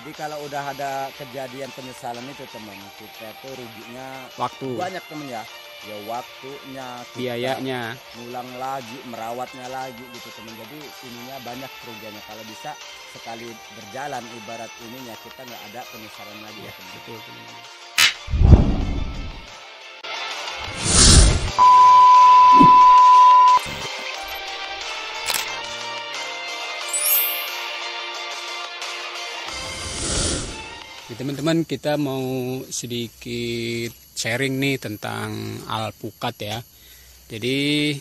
Jadi kalau udah ada kejadian penyesalan itu teman, kita tuh ruginya Waktu, banyak teman ya. Ya waktunya, kita biayanya. ngulang lagi, merawatnya lagi gitu teman. Jadi ininya banyak kerugiannya. Kalau bisa sekali berjalan ibarat ininya kita nggak ada penyesalan lagi ya teman. Betul, teman-teman. Ya, teman-teman, kita mau sedikit sharing nih tentang alpukat ya. Jadi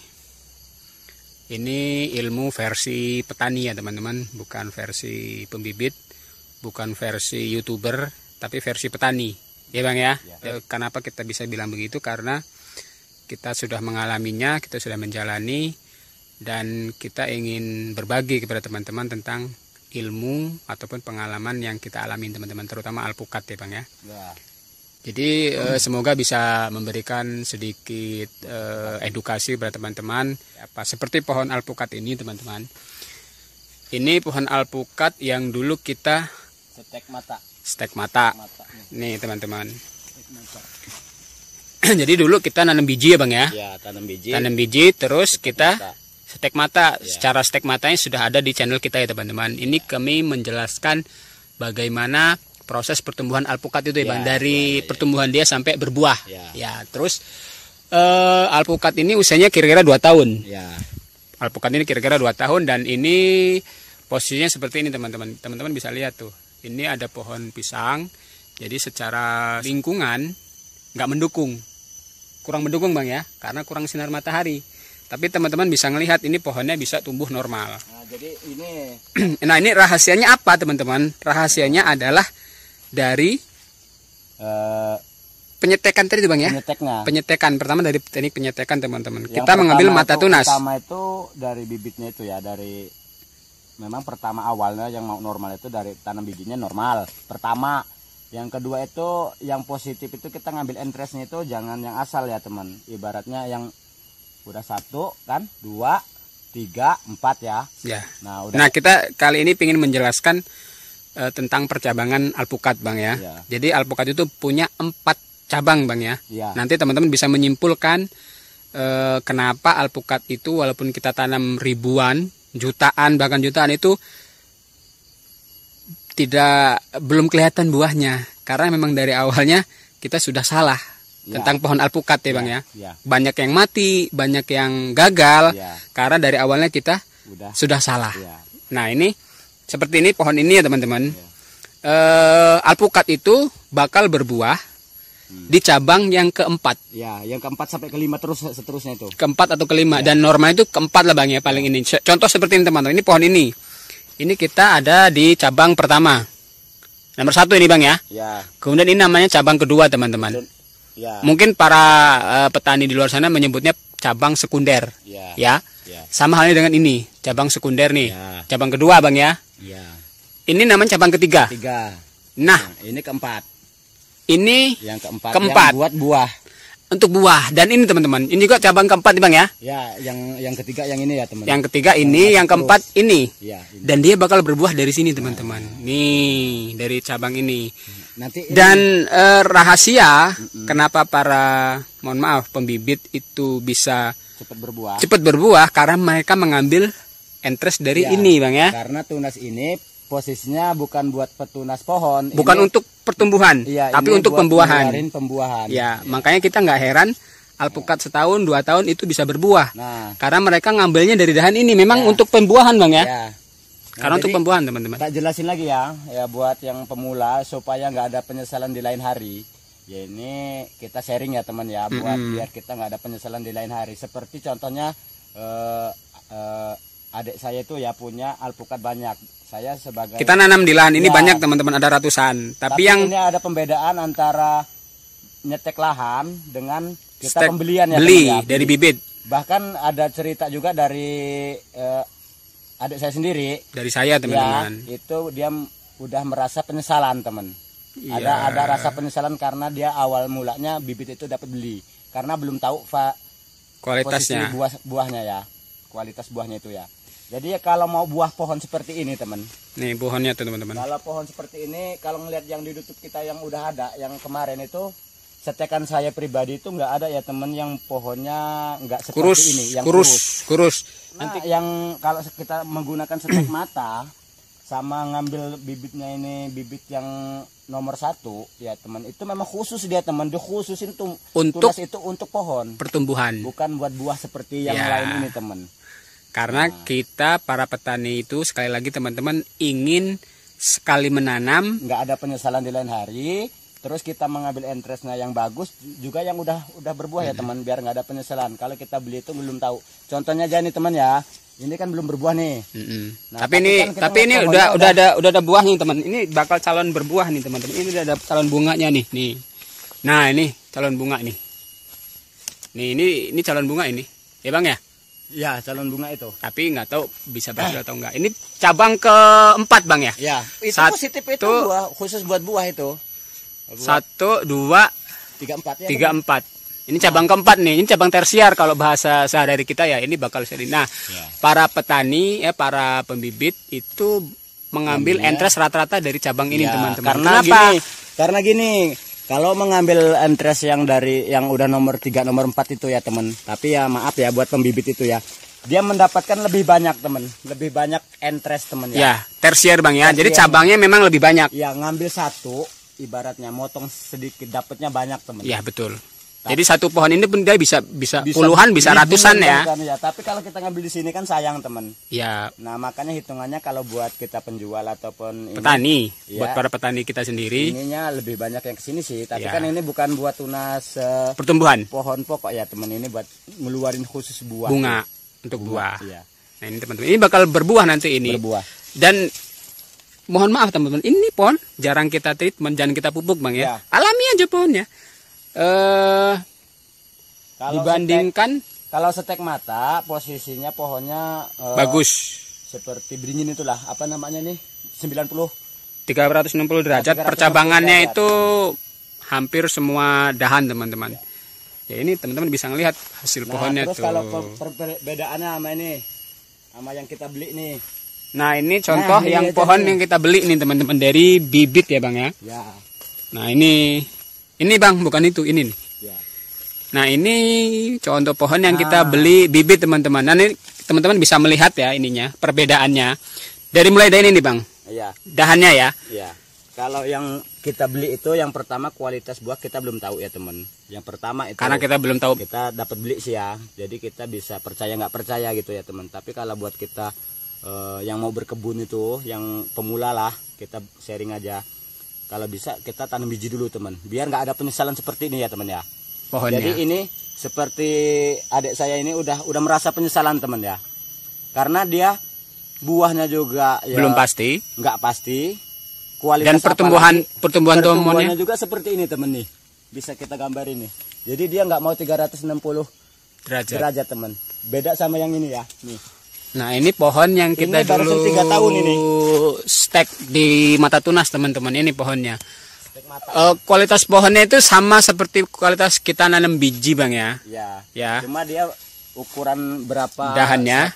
ini ilmu versi petani ya teman-teman, bukan versi pembibit, bukan versi YouTuber, tapi versi petani. Ya Bang ya. Kenapa kita bisa bilang begitu? Karena kita sudah mengalaminya, kita sudah menjalani, dan kita ingin berbagi kepada teman-teman tentang ilmu ataupun pengalaman yang kita alami teman-teman, terutama alpukat ya Bang ya. Jadi semoga bisa memberikan sedikit edukasi kepada teman-teman. Seperti pohon alpukat ini teman-teman. Ini pohon alpukat yang dulu kita stek mata. Nih teman-teman. Jadi dulu kita nanam biji ya Bang ya. Ya, tanam biji terus kita stek mata. Secara stek matanya sudah ada di channel kita ya teman-teman. Ini kami menjelaskan bagaimana proses pertumbuhan alpukat itu ya Bang, dari pertumbuhan dia sampai berbuah. Ya, terus alpukat ini usianya kira-kira 2 tahun. Alpukat ini kira-kira 2 tahun, dan ini posisinya seperti ini teman-teman. Teman-teman bisa lihat tuh. Ini ada pohon pisang. Jadi secara lingkungan nggak mendukung. Kurang mendukung Bang ya, karena kurang sinar matahari. Tapi teman-teman bisa ngelihat ini pohonnya bisa tumbuh normal. Nah, jadi ini nah, ini rahasianya apa teman-teman? Rahasianya adalah dari penyetekan tadi Bang ya. Penyetekan pertama dari teknik penyetekan teman-teman. Kita mengambil mata tunas. Pertama itu dari bibitnya itu ya, dari memang pertama awalnya yang mau normal itu dari tanam bijinya normal. Pertama, yang kedua itu yang positif itu kita ngambil entresnya itu jangan yang asal ya teman. Ibaratnya yang udah 1 kan, 2, 3, 4 ya. Nah, kita kali ini ingin menjelaskan tentang percabangan alpukat Bang ya. Jadi alpukat itu punya 4 cabang Bang ya. Nanti teman-teman bisa menyimpulkan kenapa alpukat itu walaupun kita tanam ribuan, jutaan, bahkan jutaan itu belum kelihatan buahnya. Karena memang dari awalnya kita sudah salah tentang pohon alpukat ya Bang ya. Banyak yang mati, banyak yang gagal karena dari awalnya kita sudah salah. Nah, ini seperti ini pohon ini ya teman-teman. Alpukat itu bakal berbuah di cabang yang keempat. Yang keempat sampai kelima terus seterusnya itu. Keempat atau kelima, dan normal itu keempat lah Bang ya paling ini. Contoh seperti ini teman-teman. Ini pohon ini. Ini kita ada di cabang pertama. Nomor 1 ini Bang ya. Kemudian ini namanya cabang kedua teman-teman. Mungkin para petani di luar sana menyebutnya cabang sekunder. Sama halnya dengan ini, cabang sekunder nih. Cabang kedua Bang ya. Ini namanya cabang ketiga. Nah, ini keempat. Ini yang keempat. Yang buat buah. Untuk buah. Dan ini teman-teman, ini juga cabang keempat nih Bang ya. Yang ketiga yang ini ya teman. Yang ketiga ini, yang keempat ini. Ini. Dan dia bakal berbuah dari sini teman-teman. Nih, dari cabang ini. Nanti dan rahasia kenapa para pembibit itu bisa cepat berbuah karena mereka mengambil entres dari ini Bang ya. Karena tunas ini posisinya bukan buat petunas pohon, bukan ini, untuk pertumbuhan, tapi untuk pembuahan. Makanya kita nggak heran alpukat setahun 2 tahun itu bisa berbuah. Karena mereka ngambilnya dari dahan ini memang untuk pembuahan Bang ya. Karena untuk pembuahan teman-teman. Tak jelasin lagi ya buat yang pemula supaya nggak ada penyesalan di lain hari. Ya ini kita sharing ya teman ya, buat biar kita nggak ada penyesalan di lain hari. Seperti contohnya adik saya itu ya punya alpukat banyak. Saya sebagai kita nanam di lahan ini banyak teman-teman, ada ratusan. Tapi yang ini ada pembedaan antara nyetek lahan dengan kita pembelian ya beli dari bibit. Bahkan ada cerita juga dari adik saya sendiri, dari saya teman-teman. Itu dia udah merasa penyesalan teman. Ada rasa penyesalan karena dia awal mulanya bibit itu dapat beli karena belum tahu kualitasnya buahnya ya, kualitas buahnya itu ya. Jadi ya kalau mau buah pohon seperti ini teman, Nih pohonnya tuh teman-teman. kalau pohon seperti ini, kalau ngelihat yang di YouTube kita yang udah ada, yang kemarin itu, setekan saya pribadi itu nggak ada ya teman yang pohonnya nggak seperti Kurus, ini, yang kurus. Nah, nanti yang kalau kita menggunakan setek mata sama ngambil bibitnya ini, bibit yang nomor 1 ya teman, itu memang khusus dia teman, dikhususin tuh Untuk tunas itu untuk pohon, pertumbuhan. bukan buat buah seperti yang Ya. lain ini teman. Karena kita para petani itu sekali lagi teman-teman ingin sekali menanam. Nggak ada penyesalan di lain hari. Terus kita mengambil interestnya yang bagus juga yang udah berbuah ya teman, biar nggak ada penyesalan. Kalau kita beli itu belum tahu. Contohnya aja nih teman ya, ini kan belum berbuah nih. Nah, tapi ini udah ada buahnya teman. Ini bakal calon berbuah nih teman-teman. Ini udah ada calon bunganya nih. Nah ini calon bunga nih. Ini calon bunga ini. Ya bang ya. Ya calon bunga itu. Tapi nggak tahu bisa berhasil atau enggak. Ini cabang keempat bang ya. Ya itu Satu, positif itu buah, khusus buat buah itu. 1, 2, 3, 4 ya. 3, 4. Ini cabang keempat nih. Ini cabang tersier kalau bahasa sehari-hari kita ya. Ini bakal seri. Nah, para petani para pembibit itu mengambil interest rata-rata dari cabang ini teman-teman. Kenapa? Karena gini, kalau mengambil interest yang dari yang udah nomor 3, nomor 4 itu ya teman. Tapi ya maaf ya buat pembibit itu ya. Dia mendapatkan lebih banyak teman, lebih banyak interest teman ya. Ya, tersier bang ya. Jadi cabangnya memang lebih banyak. Ya ngambil satu, ibaratnya motong sedikit, dapatnya banyak teman. Ya betul. Jadi satu pohon ini pun dia bisa puluhan, bisa ratusan ya. Tapi kalau kita ngambil di sini kan sayang teman. Ya. Nah makanya hitungannya kalau buat kita penjual ataupun petani, ya, buat para petani kita sendiri. Ininya lebih banyak yang kesini sih. Tapi kan ini bukan buat tunas pertumbuhan. Pohon pokok ya teman, ini buat ngeluarin khusus buah. Bunga untuk buah. Iya. Nah ini teman-teman, ini bakal berbuah nanti ini. Berbuah. Dan mohon maaf teman-teman, ini pohon jarang kita treatment, jangan kita pupuk bang ya. Alami aja pohonnya. Dibandingkan kalau setek mata posisinya pohonnya bagus seperti beringin itulah, apa namanya nih, 360 derajat, percabangannya itu hampir semua dahan teman-teman. Ya ini teman-teman bisa ngelihat hasil pohonnya terus tuh. Kalau perbedaannya sama ini, sama yang kita beli nih. Nah ini contoh yang pohon yang kita beli nih teman-teman, dari bibit ya bang ya. Nah ini bang, bukan itu, ini nih. Nah ini contoh pohon yang kita beli bibit teman-teman. Nah ini teman-teman bisa melihat ya ininya, perbedaannya. Dari mulai dari ini bang, dahannya ya. Kalau yang kita beli itu yang pertama kualitas buah kita belum tahu ya teman. Yang pertama itu karena kita belum tahu. Kita dapat beli sih ya, jadi kita bisa percaya nggak percaya gitu ya teman. Tapi kalau buat kita yang mau berkebun itu, yang pemula lah, kita sharing aja. Kalau bisa kita tanam biji dulu teman, biar nggak ada penyesalan seperti ini ya teman ya. Pohonnya. Jadi ini seperti adik saya ini udah merasa penyesalan teman ya, karena dia buahnya juga ya belum pasti, nggak pasti kualitas. Dan pertumbuhannya juga seperti ini teman nih, bisa kita gambar ini. Jadi dia nggak mau 360 derajat teman, beda sama yang ini ya nih. Nah ini pohon yang kita ini dulu 3 tahun ini stek di mata tunas teman-teman, ini pohonnya. Kualitas pohonnya itu sama seperti kualitas kita nanam biji bang ya. Ya. Cuma dia ukuran berapa dahannya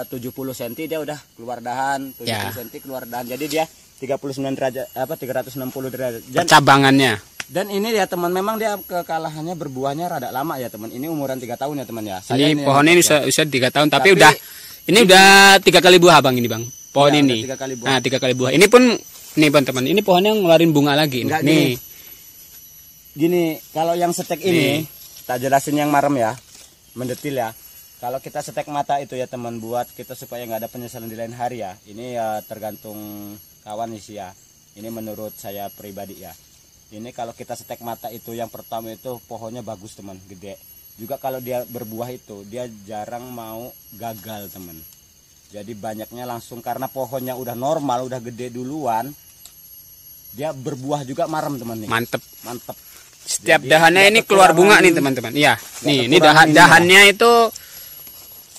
70 cm dia udah keluar dahan, 70 cm keluar dahan. Jadi dia 39 derajat 360 derajat. Percabangannya. Dan ini ya teman, memang dia kekalahannya berbuahnya rada lama ya teman. Ini umuran 3 tahun ya teman ya. Ini pohonnya ini usia 3 tahun tapi udah udah 3 kali buah bang ini bang. Pohon ini. 3 kali buah. Nah 3 kali buah. Ini pun nih teman-teman, ini pohonnya ngeluarin bunga lagi. Enggak, nih. Gini, kalau yang setek ini, tak jelasin yang marem ya, mendetil ya. Kalau kita setek mata itu ya teman, buat kita supaya nggak ada penyesalan di lain hari ya. Ini ya tergantung kawan sih ya. Ini menurut saya pribadi ya. Ini kalau kita setek mata itu yang pertama itu pohonnya bagus teman, gede. Juga kalau dia berbuah itu, dia jarang mau gagal teman. Jadi banyaknya langsung, karena pohonnya udah normal, udah gede duluan, dia berbuah juga marem teman nih. Mantep. Setiap jadi, dahannya ini keluar bunga nih teman-teman. Iya. Nih, ini dahannya itu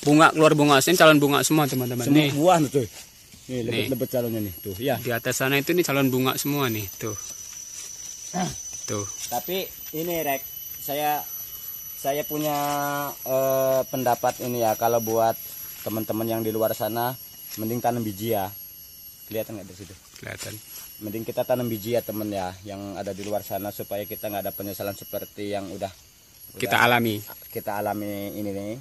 bunga, keluar bunga. Ini calon bunga semua teman-teman. Nih buah tuh. Nih lebet-lebet calonnya nih tuh. Ya. Di atas sana itu nih calon bunga semua nih tuh. Tuh. Tapi ini Rek, saya punya pendapat ini ya, kalau buat teman-teman yang di luar sana mending tanam biji ya. Kelihatan nggak dari situ? Kelihatan. Mending kita tanam biji ya teman ya, yang ada di luar sana, supaya kita nggak ada penyesalan seperti yang udah Kita alami. kita alami ini nih.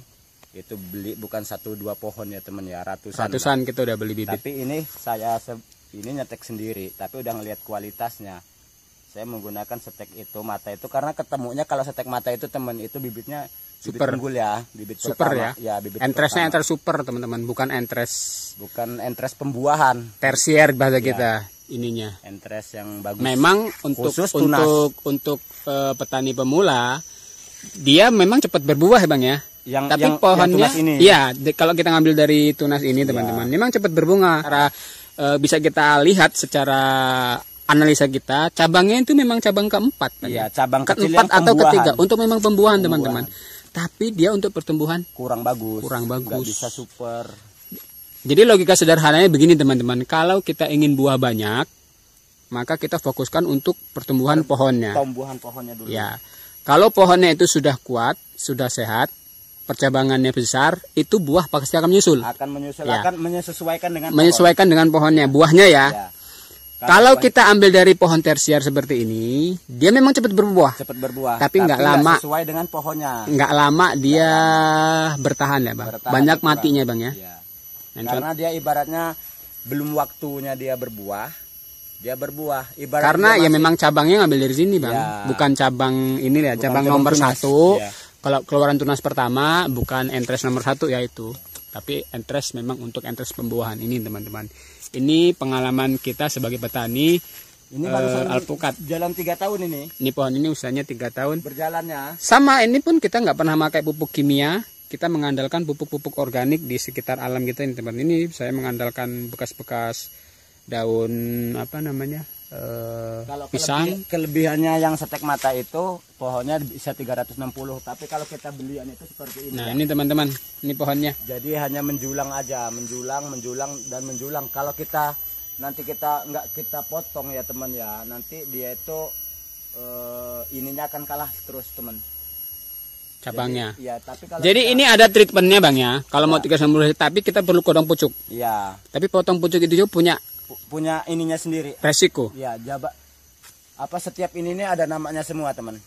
Itu beli bukan 1-2 pohon ya teman ya, ratusan. Ratusan kita udah beli bibit. Tapi ini ini nyetek sendiri, tapi udah ngelihat kualitasnya. Saya menggunakan setek itu mata itu karena ketemunya kalau setek mata itu teman itu bibitnya bibit Super. unggul ya, bibit Super pertama. ya. Bibit Entresnya pertama. entres super teman-teman, bukan entres Bukan entres pembuahan, tersier bahasa Ya. kita ininya. entres yang bagus. Memang untuk Khusus tunas. untuk petani pemula dia memang cepat berbuah ya Bang ya. Tapi pohonnya tunas ini. iya, kalau kita ngambil dari tunas ini teman-teman, memang cepat berbunga. Karena bisa kita lihat secara analisa kita, cabangnya itu memang cabang keempat. Iya, cabang kecil keempat yang atau pembuahan. ketiga untuk memang pembuahan teman-teman. Tapi dia untuk pertumbuhan kurang bagus. Kurang bagus. Nggak bisa super. Jadi logika sederhananya begini teman-teman, kalau kita ingin buah banyak, maka kita fokuskan untuk pertumbuhan pohonnya. Tumbuhan pohonnya dulu. Ya, kalau pohonnya itu sudah kuat, sudah sehat, percabangannya besar, itu buah pasti akan menyusul. Akan menyusul, Ya. akan menyesuaikan dengan Menyesuaikan dengan pohonnya, buahnya ya. pohon. Ya. Kalau kita ambil dari pohon tersier seperti ini, dia memang cepat berbuah. cepat berbuah, Tapi nggak lama. sesuai dengan pohonnya. Nggak lama dia bertahan ya bang. Bertahan, Banyak berkurang. matinya bang ya. Iya. Dan Karena dia ibaratnya belum waktunya dia berbuah. Dia berbuah. Ibarat karena dia ya masih- memang cabangnya ngambil dari sini bang, Ya. bukan cabang ini ya, Bukan cabang cabang nomor tunas. 1. Ya. Kalau keluaran tunas pertama bukan entres nomor 1 ya itu, tapi entres memang untuk entres pembuahan ini teman-teman. Ini pengalaman kita sebagai petani. Ini barusan alpukat. jalan 3 tahun ini Ini pohon ini usianya 3 tahun. berjalannya. Sama ini pun kita nggak pernah pakai pupuk kimia. Kita mengandalkan pupuk-pupuk organik di sekitar alam kita ini teman. Ini saya mengandalkan bekas-bekas daun apa namanya Kalau pisang. kelebihannya yang setek mata itu pohonnya bisa 360, tapi kalau kita belian itu seperti ini. Nah ya. ini teman-teman, ini pohonnya. Jadi hanya menjulang aja, menjulang dan menjulang. Kalau kita nanti kita nggak kita potong ya teman ya, nanti dia itu ininya akan kalah terus teman. Cabangnya. Jadi, ya, tapi kalau Jadi kita- ini ada treatmentnya bang ya. Kalau mau 360, tapi kita perlu potong pucuk. ya Tapi potong pucuk itu juga punya punya ininya sendiri. resiko. Ya, setiap ini ada namanya semua teman.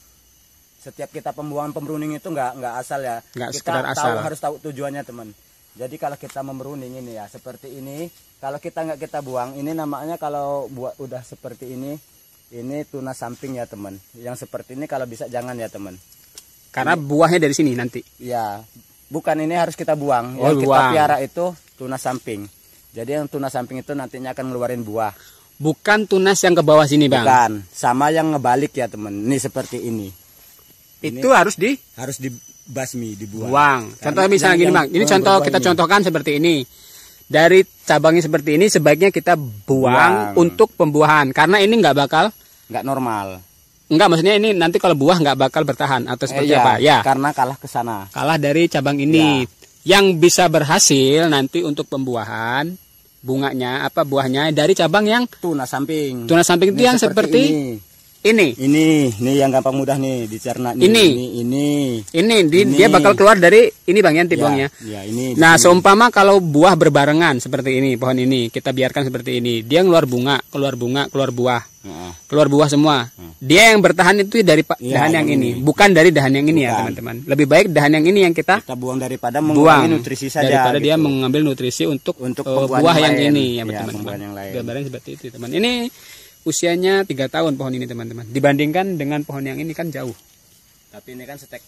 Setiap kita pembuangan pemruning itu nggak asal ya. Nggak Kita sekedar asal. harus tahu tujuannya teman. Jadi kalau kita memruning ini ya seperti ini, kalau kita nggak kita buang, ini namanya kalau buat udah seperti ini tunas samping ya teman. Yang seperti ini kalau bisa jangan ya teman. Karena buahnya dari sini nanti. Ya, bukan ini harus kita buang. Oh, Yang kita buang. piara itu tunas samping. Jadi yang tunas samping itu nantinya akan ngeluarin buah. Bukan tunas yang ke bawah sini bang. Bukan, sama yang ngebalik ya teman. Ini seperti ini. Itu harus Harus dibasmi, dibuang. dibuang. Contoh Karena misalnya gini yang bang. Ini contoh berbuah kita ini. contohkan seperti ini. Dari cabangnya seperti ini sebaiknya kita buang Buang. untuk pembuahan. Karena ini nggak bakal, Nggak normal. nggak maksudnya ini nanti kalau buah nggak bakal bertahan atau seperti Iya, apa? Ya. karena kalah ke sana. Kalah dari cabang ini. Yang bisa berhasil nanti untuk pembuahan bunganya buahnya dari cabang yang Tunas samping. tunas samping itu Ini yang seperti ini. ini yang gampang mudah nih dicerna nih. Ini. Ini. Dia bakal keluar dari ini bang Yanti Ya, buangnya. ya, ini. Nah, di sini. seumpama kalau buah berbarengan seperti ini, pohon ini kita biarkan seperti ini, dia keluar bunga, keluar buah, Heeh. keluar buah semua. Dia yang bertahan itu dari Iya, dahan yang yang ini, ini. bukan dari dahan yang ini ya Bukan. teman-teman. Lebih baik dahan yang ini yang kita Kita buang daripada buang mengurangi nutrisi saja. daripada dia gitu. mengambil nutrisi untuk pembuahan buah yang lain. ini ya Ya, teman-teman. pembuahan yang lain. Gambarannya seperti itu teman. Ini usianya 3 tahun pohon ini teman-teman. Dibandingkan dengan pohon yang ini kan jauh. Tapi ini kan setek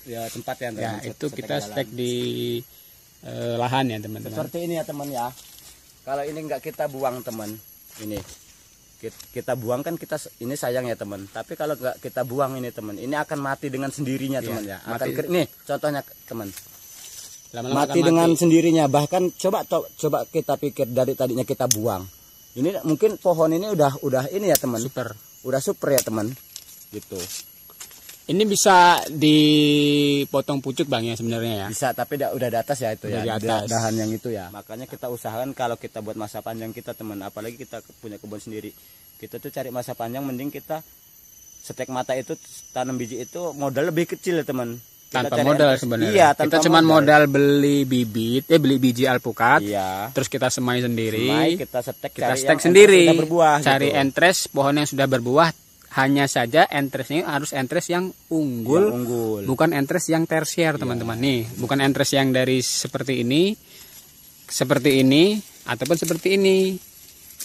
ya, tempat ya. Ya teman. itu kita jalan. stek di lahan ya teman-teman. Seperti ini ya teman ya. Kalau ini nggak kita buang teman, ini kita buang kan kita ini sayang ya teman. Tapi kalau nggak kita buang ini teman, ini akan mati dengan sendirinya Iya, teman ya. mati. Nih contohnya teman. Lama-lama Mati akan dengan sendirinya. Bahkan coba kita pikir dari tadinya kita buang. Ini mungkin pohon ini udah ini ya teman. super. Udah super ya teman. Gitu. Ini bisa dipotong pucuk bang ya sebenarnya ya. Bisa, tapi udah di atas ya itu Udah ya. di atas. Dahan yang itu ya. Makanya kita usahakan kalau kita buat masa panjang kita teman, apalagi kita punya kebun sendiri. Kita tuh cari masa panjang mending kita setek mata itu tanam biji itu modal lebih kecil ya teman. tanpa cari modal interest. sebenarnya. Iya, Kita tanpa cuma modal beli beli biji alpukat. Iya. Terus kita semai sendiri. Semai, kita setek, kita cari stek yang sendiri. sudah berbuah, Cari gitu. entres pohon yang sudah berbuah. Hanya saja entresnya harus entres yang unggul, Yang unggul. bukan entres yang tersier, teman-teman. Nih, bukan entres yang dari seperti ini, ataupun seperti ini.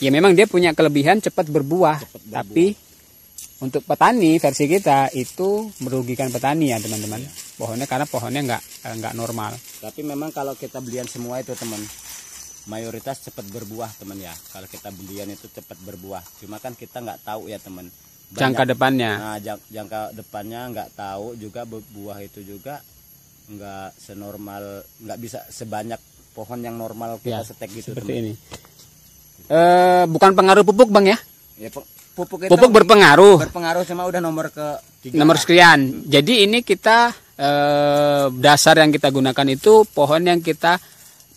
Ya memang dia punya kelebihan cepat berbuah, tapi untuk petani versi kita itu merugikan petani ya teman-teman. Pohonnya karena pohonnya nggak normal. Tapi memang kalau kita belian semua itu teman, mayoritas cepat berbuah teman ya. Kalau kita belian itu cepat berbuah. Cuma kan kita nggak tahu ya teman. Jangka depannya. Nah jangka depannya nggak tahu juga, buah itu juga nggak senormal, nggak bisa sebanyak pohon yang normal kita Ya, setek gitu seperti teman. ini. Bukan pengaruh pupuk bang ya? Ya, pupuk itu Pupuk berpengaruh. berpengaruh, cuma udah nomor ke 3. Nomor sekian. Jadi ini kita dasar yang kita gunakan itu pohon yang kita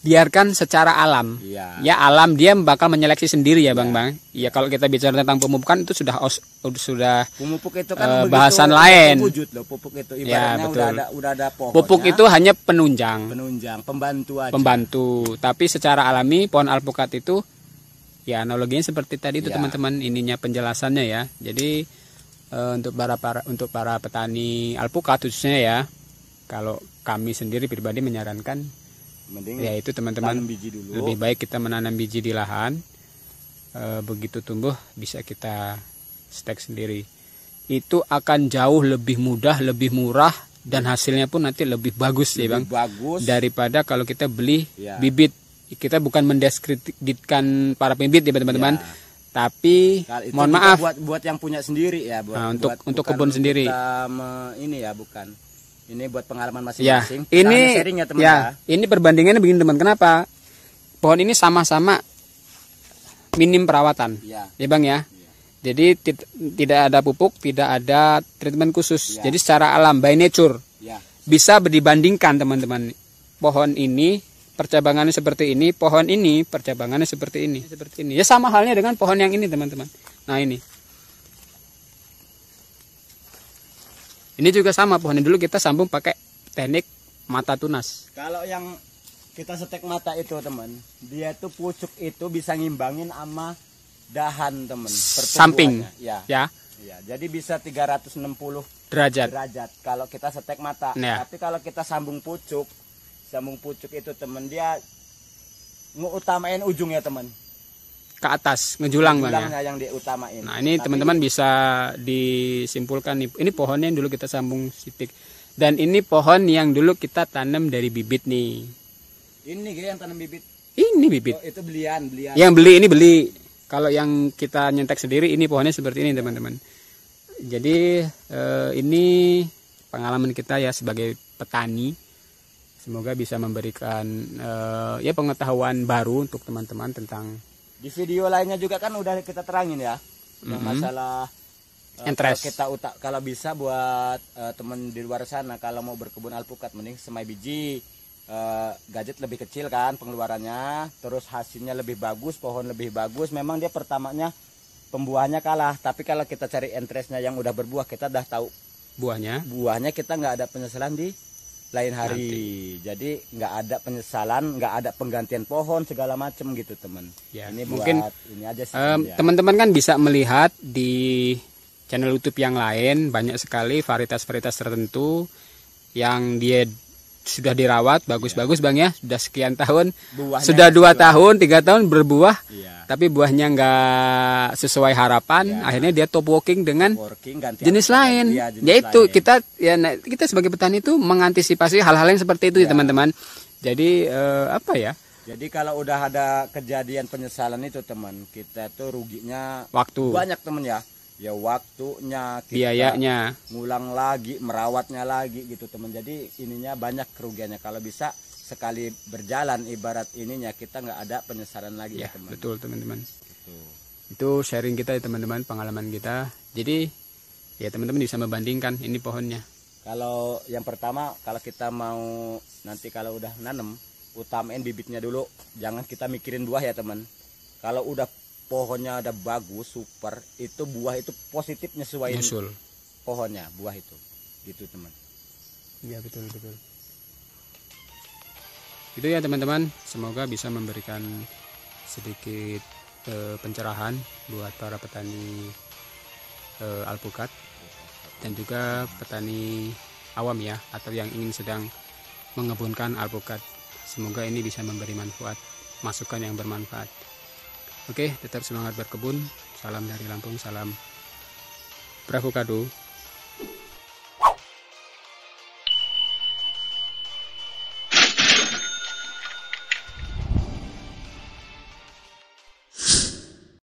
biarkan secara alam. Iya. Ya alam dia bakal menyeleksi sendiri ya bang. Ya kalau kita bicara tentang pemupukan itu sudah Pemupuk itu kan bahasan begitu lain. wujud loh. Pupuk itu Ya, ibaratnya betul. udah ada pohonnya. Pupuk itu hanya penunjang, Pembantu aja. pembantu. Tapi secara alami pohon alpukat itu ya analoginya seperti tadi itu Ya. teman-teman, ininya penjelasannya ya. Jadi untuk para petani alpukat khususnya ya, kalau kami sendiri pribadi menyarankan Mending ya itu teman-teman, tanam biji dulu. lebih baik kita menanam biji di lahan. Begitu tumbuh bisa kita stek sendiri. Itu akan jauh lebih mudah, lebih murah, dan hasilnya pun nanti lebih bagus ya bang. Lebih bagus. Daripada kalau kita beli Ya. bibit. Kita bukan mendiskreditkan para pembibit ya teman-teman. Ya. Tapi Itu mohon juga maaf buat yang punya sendiri ya, Nah, untuk bukan kebun sendiri. kita ini ya, bukan. Ini buat pengalaman ya masing-masing. Kita ini hanya sharing ya teman ya ini perbandingannya begini teman. Kenapa? Pohon ini sama-sama minim perawatan. Ya. Ya bang ya. Jadi tidak ada pupuk, tidak ada treatment khusus. Ya. Jadi secara alam by nature Ya. bisa dibandingkan teman-teman. Pohon ini percabangannya seperti ini, pohon ini percabangannya seperti ini, seperti ini. Ya sama halnya dengan pohon yang ini teman-teman. Nah ini juga sama, pohon ini dulu kita sambung pakai teknik mata tunas. Kalau yang kita setek mata itu teman, dia tuh pucuk itu bisa ngimbangin sama dahan teman. Samping. Ya. Ya. Ya. Jadi bisa 360 Derajat. derajat kalau kita setek mata. Ya. Tapi kalau kita sambung pucuk itu teman, dia ngutamain ujungnya teman. Ke atas, ngejulang bang ya. Julangnya yang diutamain. Nah ini teman-teman bisa disimpulkan nih. Ini pohonnya yang dulu kita sambung sitik. Dan ini pohon yang dulu kita tanam dari bibit nih. Ini yang tanam bibit. Ini bibit. Oh, itu belian. Yang beli ini beli. Kalau yang kita nyentek sendiri ini pohonnya seperti ini teman-teman. Jadi ini pengalaman kita ya sebagai petani. Semoga bisa memberikan ya pengetahuan baru untuk teman-teman tentang Di video lainnya juga kan udah kita terangin ya, yang masalah entres. Kalau bisa buat temen di luar sana, kalau mau berkebun alpukat mending semai biji. Gadget lebih kecil kan pengeluarannya, terus hasilnya lebih bagus, pohon lebih bagus. Memang dia pertamanya pembuahannya kalah, tapi kalau kita cari entresnya yang udah berbuah, kita udah tahu buahnya kita nggak ada penyesalan di lain hari. Jadi nggak ada penyesalan, nggak ada penggantian pohon segala macem gitu teman. Ya, ini mungkin buat ini aja sih. teman-teman kan bisa melihat di channel YouTube yang lain banyak sekali varietas-varietas tertentu yang dia sudah dirawat bagus-bagus bang ya, sudah sekian tahun, Buahnya sudah 2 tahun 3 tahun berbuah, tapi buahnya nggak sesuai harapan, akhirnya dia top walking dengan jenis lain. Yaitu kita sebagai petani itu mengantisipasi hal-hal yang seperti itu ya teman-teman. Jadi apa ya? Jadi kalau udah ada kejadian penyesalan itu teman, kita tuh ruginya waktu banyak teman ya. Ya waktunya, kita biayanya, ngulang lagi, merawatnya lagi gitu teman. Jadi ininya banyak kerugiannya. Kalau bisa sekali berjalan ibarat ininya kita nggak ada penyesalan lagi ya teman. Betul teman-teman. Itu sharing kita ya teman-teman, pengalaman kita. Jadi ya teman-teman bisa membandingkan ini pohonnya. Kalau yang pertama, kalau kita mau nanti kalau udah nanam, utamain bibitnya dulu. Jangan kita mikirin buah ya teman. Kalau udah pohonnya ada bagus, super, itu buah itu positif nyesuaiin pohonnya, buah itu. Gitu teman. Iya, betul betul. Itu ya teman-teman, semoga bisa memberikan sedikit pencerahan buat para petani alpukat dan juga petani awam ya, atau yang ingin sedang mengebunkan alpukat. Semoga ini bisa memberi manfaat, masukan yang bermanfaat. Oke, tetap semangat berkebun. Salam dari Lampung, salam Bravokado.